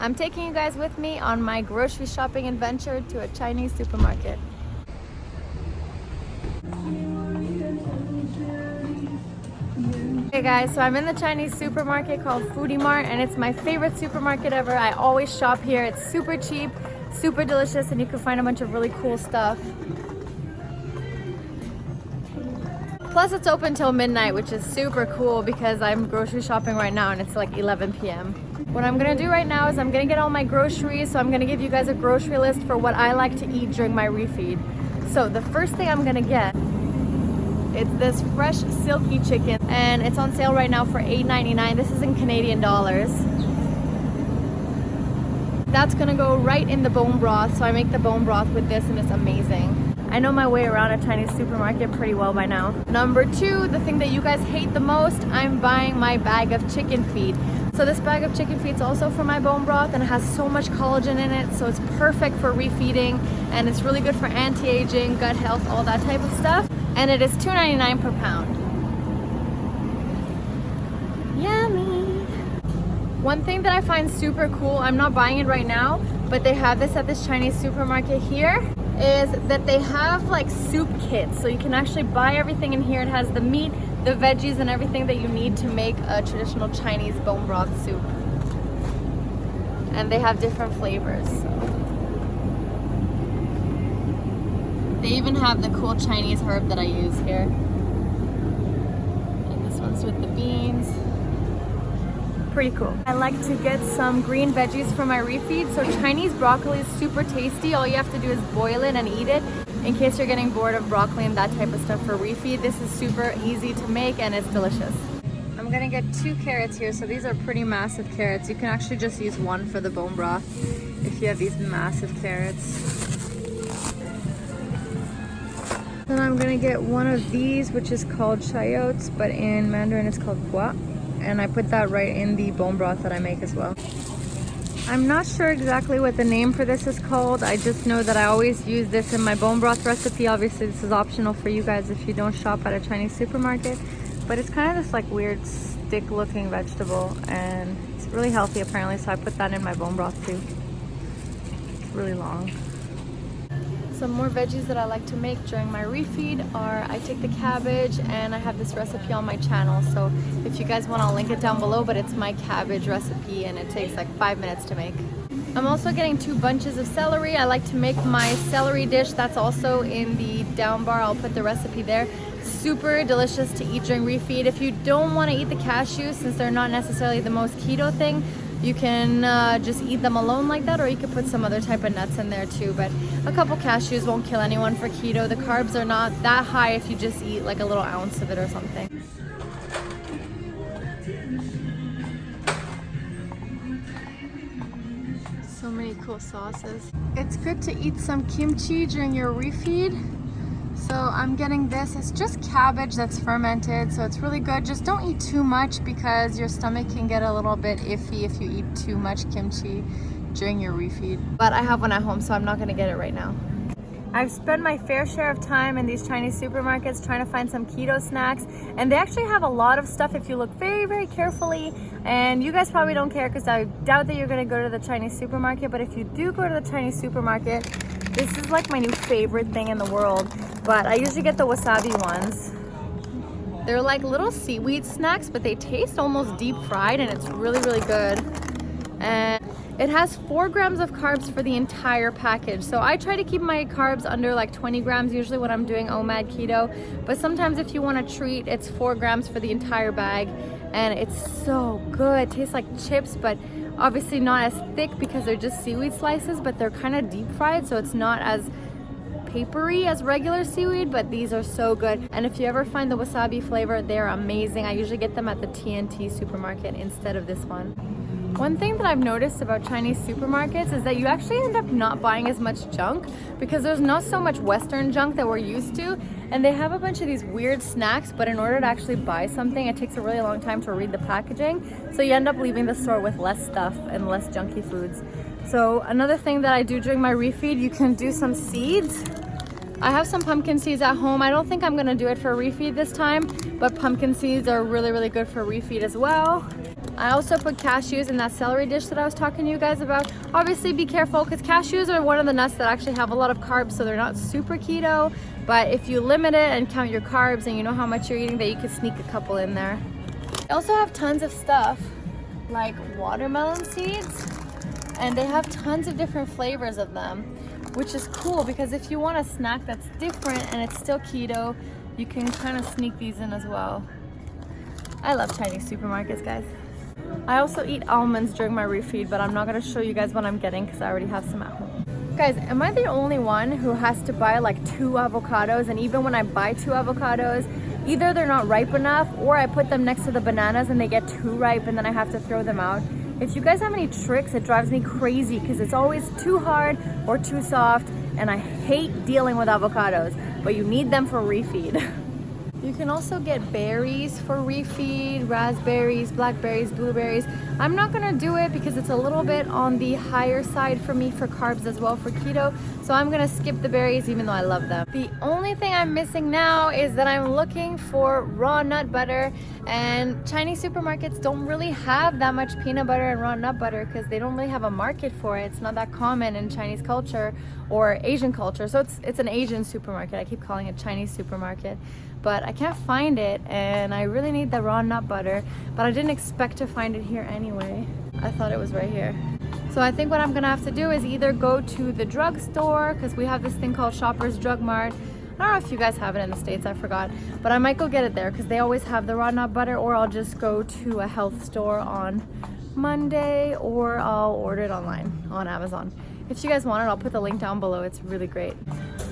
I'm taking you guys with me on my grocery shopping adventure to a Chinese supermarket. Hey guys, so I'm in the Chinese supermarket called Foodie Mart, and it's my favorite supermarket ever. I always shop here. It's super cheap, super delicious, and you can find a bunch of really cool stuff. Plus it's open till midnight, which is super cool because I'm grocery shopping right now and it's like 11 p.m. What I'm gonna do right now is I'm gonna get all my groceries, so I'm gonna give you guys a grocery list for what I like to eat during my refeed. So the first thing I'm gonna get, it's this fresh silky chicken, and it's on sale right now for $8.99. This is in Canadian dollars. That's gonna go right in the bone broth, so I make the bone broth with this and it's amazing. I know my way around a Chinese supermarket pretty well by now. Number two, the thing that you guys hate the most, I'm buying my bag of chicken feed. So this bag of chicken feed is also for my bone broth, and it has so much collagen in it, so it's perfect for refeeding, and it's really good for anti-aging, gut health, all that type of stuff. And it is $2.99 per pound. Yummy! One thing that I find super cool, I'm not buying it right now, but they have this at this Chinese supermarket here, is that they have like soup kits. So you can actually buy everything in here. It has the meat, the veggies, and everything that you need to make a traditional Chinese bone broth soup. And they have different flavors. They even have the cool Chinese herb that I use here. And this one's with the beans. Pretty cool. I like to get some green veggies for my refeed. So Chinese broccoli is super tasty. All you have to do is boil it and eat it. In case you're getting bored of broccoli and that type of stuff for refeed, this is super easy to make and it's delicious. I'm gonna get 2 carrots here. So these are pretty massive carrots. You can actually just use one for the bone broth if you have these massive carrots. Then I'm gonna get one of these, which is called CHAYOTES, but in Mandarin it's called BUA. And I put that right in the bone broth that I make as well. I'm not sure exactly what the name for this is called. I just know that I always use this in my bone broth recipe. Obviously this is optional for you guys if you don't shop at a Chinese supermarket. But it's kind of this like weird stick looking vegetable, and it's really healthy apparently, so I put that in my bone broth too. It's really long. Some more veggies that I like to make during my refeed are, I take the cabbage, and I have this recipe on my channel, so if you guys want, I'll link it down below, but it's my cabbage recipe and it takes like 5 minutes to make. I'm also getting 2 bunches of celery. I like to make my celery dish. That's also in the down bar. I'll put the recipe there. Super delicious to eat during refeed. If you don't want to eat the cashews, since they're not necessarily the most keto thing, you can just eat them alone like that, or you could put some other type of nuts in there too. But a couple cashews won't kill anyone for keto. The carbs are not that high if you just eat like a little ounce of it or something. So many cool sauces. It's good to eat some kimchi during your refeed. So I'm getting this. It's just cabbage that's fermented, so it's really good. Just don't eat too much because your stomach can get a little bit iffy if you eat too much kimchi during your refeed. But I have one at home, so I'm not gonna get it right now. I've spent my fair share of time in these Chinese supermarkets trying to find some keto snacks, and they actually have a lot of stuff if you look very, very carefully. And you guys probably don't care because I doubt that you're gonna go to the Chinese supermarket, but if you do go to the Chinese supermarket, this is like my new favorite thing in the world. But I usually get the wasabi ones. They're like little seaweed snacks, but they taste almost deep fried, and it's really, really good. And it has 4 grams of carbs for the entire package. So I try to keep my carbs under like 20 grams usually when I'm doing OMAD keto. But sometimes if you want a treat, it's 4 grams for the entire bag. And it's so good. It tastes like chips, but obviously not as thick because they're just seaweed slices, but they're kind of deep fried, so it's not as papery as regular seaweed, but these are so good. And if you ever find the wasabi flavor, they're amazing. I usually get them at the TNT supermarket instead of this one. One thing that I've noticed about Chinese supermarkets is that you actually end up not buying as much junk because there's not so much Western junk that we're used to, and they have a bunch of these weird snacks, but in order to actually buy something, it takes a really long time to read the packaging, so you end up leaving the store with less stuff and less junky foods. So another thing that I do during my refeed, you can do some seeds. I have some pumpkin seeds at home. I don't think I'm gonna do it for a refeed this time, but pumpkin seeds are really, really good for refeed as well. I also put cashews in that celery dish that I was talking to you guys about. Obviously be careful because cashews are one of the nuts that actually have a lot of carbs, so they're not super keto. But if you limit it and count your carbs and you know how much you're eating, that you could sneak a couple in there. They also have tons of stuff like watermelon seeds, and they have tons of different flavors of them, which is cool because if you want a snack that's different and it's still keto, you can kind of sneak these in as well. I love Chinese supermarkets, guys. I also eat almonds during my refeed, but I'm not going to show you guys what I'm getting because I already have some at home. Guys, am I the only one who has to buy like 2 avocados? And even when I buy 2 avocados, either they're not ripe enough or I put them next to the bananas and they get too ripe and then I have to throw them out. If you guys have any tricks, it drives me crazy because it's always too hard or too soft, and I hate dealing with avocados, but you need them for refeed. You can also get berries for refeed, raspberries, blackberries, blueberries. I'm not gonna do it because it's a little bit on the higher side for me for carbs as well for keto. So I'm gonna skip the berries even though I love them. The only thing I'm missing now is that I'm looking for raw nut butter, and Chinese supermarkets don't really have that much peanut butter and raw nut butter because they don't really have a market for it. It's not that common in Chinese culture or Asian culture. So it's an Asian supermarket. I keep calling it Chinese supermarket. But I can't find it and I really need the raw nut butter, but I didn't expect to find it here anyway. I thought it was right here. So I think what I'm gonna have to do is either go to the drugstore, because we have this thing called Shoppers Drug Mart. I don't know if you guys have it in the States, I forgot, but I might go get it there because they always have the raw nut butter, or I'll just go to a health store on Monday, or I'll order it online on Amazon. If you guys want it, I'll put the link down below. It's really great.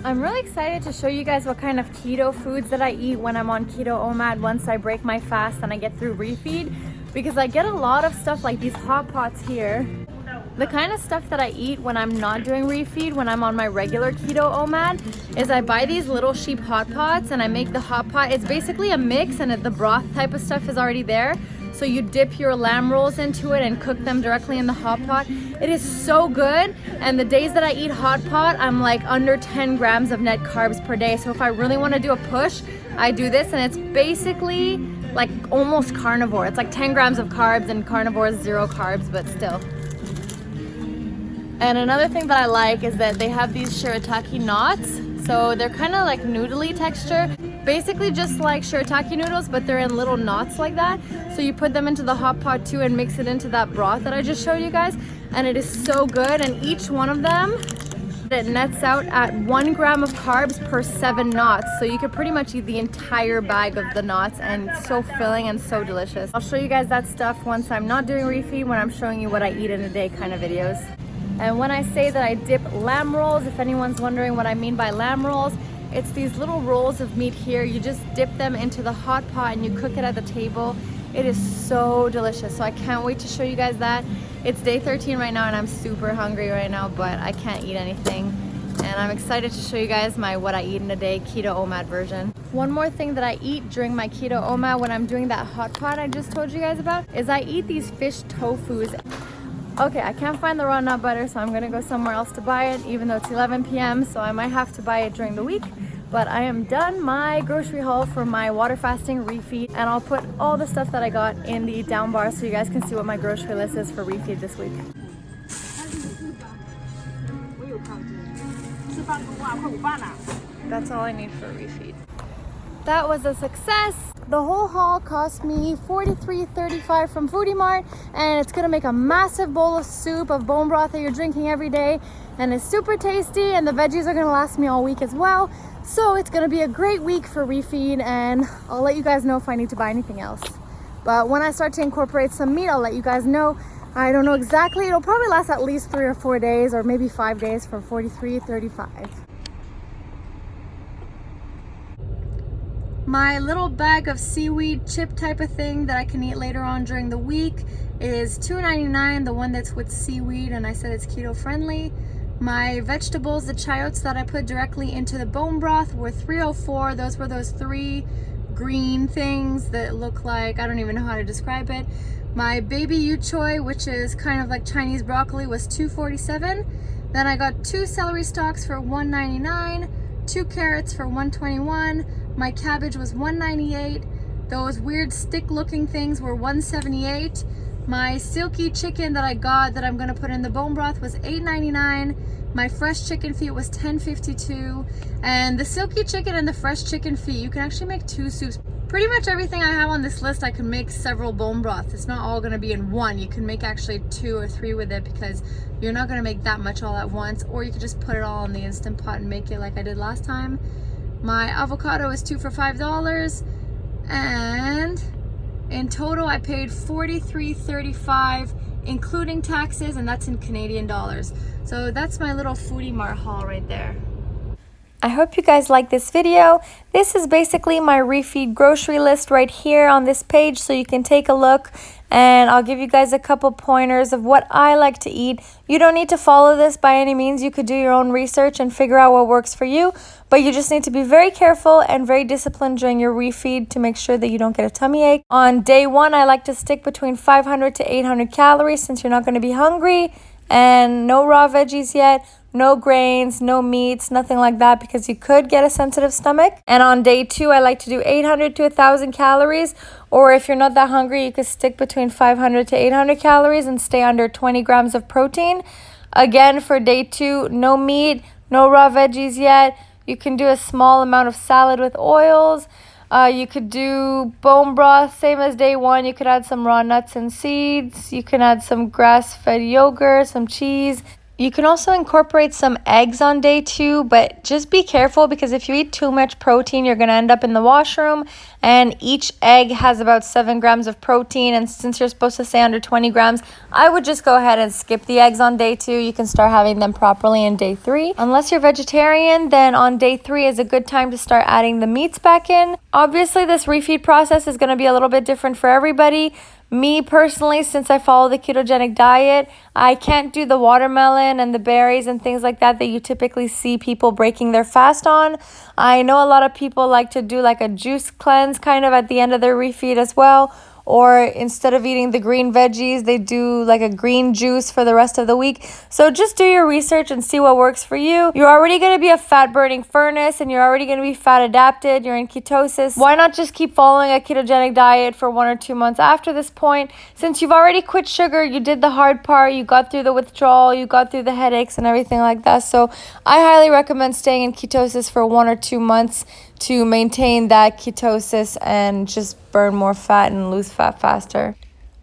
I'm really excited to show you guys what kind of keto foods that I eat when I'm on keto OMAD once I break my fast and I get through refeed, because I get a lot of stuff like these hot pots here. The kind of stuff that I eat when I'm not doing refeed, when I'm on my regular keto OMAD, is I buy these little sheep hot pots and I make the hot pot. It's basically a mix, and the broth type of stuff is already there. So you dip your lamb rolls into it and cook them directly in the hot pot. It is so good, and the days that I eat hot pot, I'm like under 10 grams of net carbs per day. So if I really want to do a push, I do this, and it's basically like almost carnivore. It's like 10 grams of carbs, and carnivore is 0 carbs, but still. And another thing that I like is that they have these shirataki knots. So they're kind of like noodly texture. Basically just like shirataki noodles, but they're in little knots like that. So you put them into the hot pot too and mix it into that broth that I just showed you guys. And it is so good. And each one of them, it nets out at 1 gram of carbs per 7 knots. So you could pretty much eat the entire bag of the knots, and it's so filling and so delicious. I'll show you guys that stuff once I'm not doing refeed, when I'm showing you what I eat in a day kind of videos. And when I say that I dip lamb rolls, if anyone's wondering what I mean by lamb rolls, it's these little rolls of meat here. You just dip them into the hot pot and you cook it at the table. It is so delicious. So I can't wait to show you guys that. It's day 13 right now and I'm super hungry right now, but I can't eat anything. And I'm excited to show you guys my what I eat in a day keto OMAD version. One more thing that I eat during my keto OMAD when I'm doing that hot pot I just told you guys about is I eat these fish tofus. Okay, I can't find the raw nut butter, so I'm gonna go somewhere else to buy it, even though it's 11 p.m. So I might have to buy it during the week. But I am done my grocery haul for my water fasting refeed, and I'll put all the stuff that I got in the down bar so you guys can see what my grocery list is for refeed this week. That's all I need for refeed. That was a success. The whole haul cost me $43.35 from Foodie Mart, and it's gonna make a massive bowl of soup of bone broth that you're drinking every day, and it's super tasty, and the veggies are gonna last me all week as well. So it's gonna be a great week for refeed, and I'll let you guys know if I need to buy anything else. But when I start to incorporate some meat, I'll let you guys know. I don't know exactly. It'll probably last at least 3 or 4 days, or maybe 5 days for $43.35. My little bag of seaweed chip type of thing that I can eat later on during the week is $2.99, the one that's with seaweed, and I said it's keto friendly. My vegetables, the chayotes that I put directly into the bone broth, were $3.04. Those were those 3 green things that look like, I don't even know how to describe it. My baby yu choy, which is kind of like Chinese broccoli, was $2.47. Then I got 2 celery stalks for $1.99, 2 carrots for $1.21. My cabbage was $1.98. Those weird stick looking things were $1.78. My silky chicken that I got that I'm gonna put in the bone broth was $8.99. My fresh chicken feet was $10.52. And the silky chicken and the fresh chicken feet, you can actually make 2 soups. Pretty much everything I have on this list, I can make several bone broths. It's not all gonna be in one. You can make actually 2 or 3 with it because you're not gonna make that much all at once, or you could just put it all in the Instant Pot and make it like I did last time. My avocado is 2 for $5, and in total I paid $43.35, including taxes, and that's in Canadian dollars. So that's my little Foodie Mart haul right there. I hope you guys like this video. This is basically my refeed grocery list right here on this page, so you can take a look, and I'll give you guys a couple pointers of what I like to eat. You don't need to follow this by any means. You could do your own research and figure out what works for you, but you just need to be very careful and very disciplined during your refeed to make sure that you don't get a tummy ache. On day 1, I like to stick between 500 to 800 calories since you're not going to be hungry, and no raw veggies yet. No grains, no meats, nothing like that, because you could get a sensitive stomach. And on day 2, I like to do 800 to 1,000 calories. Or if you're not that hungry, you could stick between 500 to 800 calories and stay under 20 grams of protein. Again, for day 2, no meat, no raw veggies yet. You can do a small amount of salad with oils. You could do bone broth, same as day 1. You could add some raw nuts and seeds. You can add some grass-fed yogurt, some cheese. You can also incorporate some eggs on day 2, but just be careful, because if you eat too much protein, you're going to end up in the washroom, and each egg has about 7 grams of protein, and since you're supposed to stay under 20 grams, I would just go ahead and skip the eggs on day 2. You can start having them properly in day 3. Unless you're vegetarian, then on day 3 is a good time to start adding the meats back in. Obviously, this refeed process is going to be a little bit different for everybody. Me personally, since I follow the ketogenic diet, I can't do the watermelon and the berries and things like that you typically see people breaking their fast on. I know a lot of people like to do like a juice cleanse kind of at the end of their refeed as well. Or instead of eating the green veggies, they do like a green juice for the rest of the week. So just do your research and see what works for you. You're already going to be a fat burning furnace, and you're already going to be fat adapted. You're in ketosis. Why not just keep following a ketogenic diet for 1 or 2 months after this point? Since you've already quit sugar, you did the hard part, you got through the withdrawal, you got through the headaches and everything like that. So I highly recommend staying in ketosis for 1 or 2 months to maintain that ketosis and just burn more fat and lose fat faster.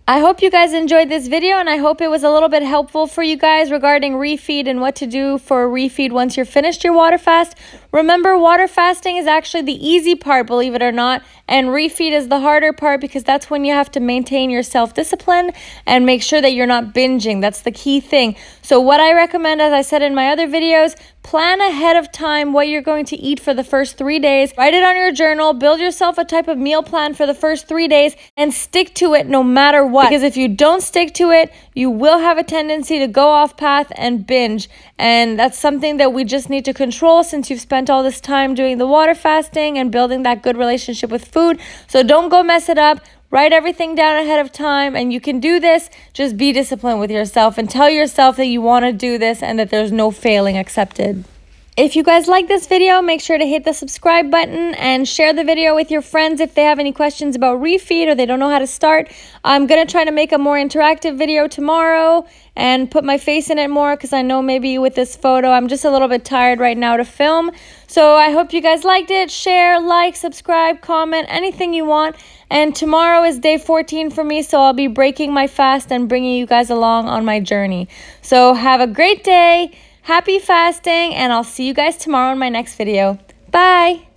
I hope you guys enjoyed this video, and I hope it was a little bit helpful for you guys regarding refeed and what to do for a refeed once you're finished your water fast. Remember, water fasting is actually the easy part, believe it or not, and refeed is the harder part, because that's when you have to maintain your self-discipline and make sure that you're not binging. That's the key thing. So what I recommend, as I said in my other videos, plan ahead of time what you're going to eat for the first 3 days. Write it on your journal, build yourself a type of meal plan for the first 3 days, and stick to it no matter what. Because if you don't stick to it, you will have a tendency to go off path and binge. And that's something that we just need to control, since you've spent all this time doing the water fasting and building that good relationship with food. So don't go mess it up. Write everything down ahead of time, and you can do this. Just be disciplined with yourself and tell yourself that you want to do this and that there's no failing accepted. If you guys like this video, make sure to hit the subscribe button and share the video with your friends if they have any questions about refeed or they don't know how to start. I'm going to try to make a more interactive video tomorrow and put my face in it more, because I know maybe with this photo I'm just a little bit tired right now to film. So I hope you guys liked it. Share, like, subscribe, comment, anything you want. And tomorrow is day 14 for me, so I'll be breaking my fast and bringing you guys along on my journey. So have a great day. Happy fasting, and I'll see you guys tomorrow in my next video. Bye!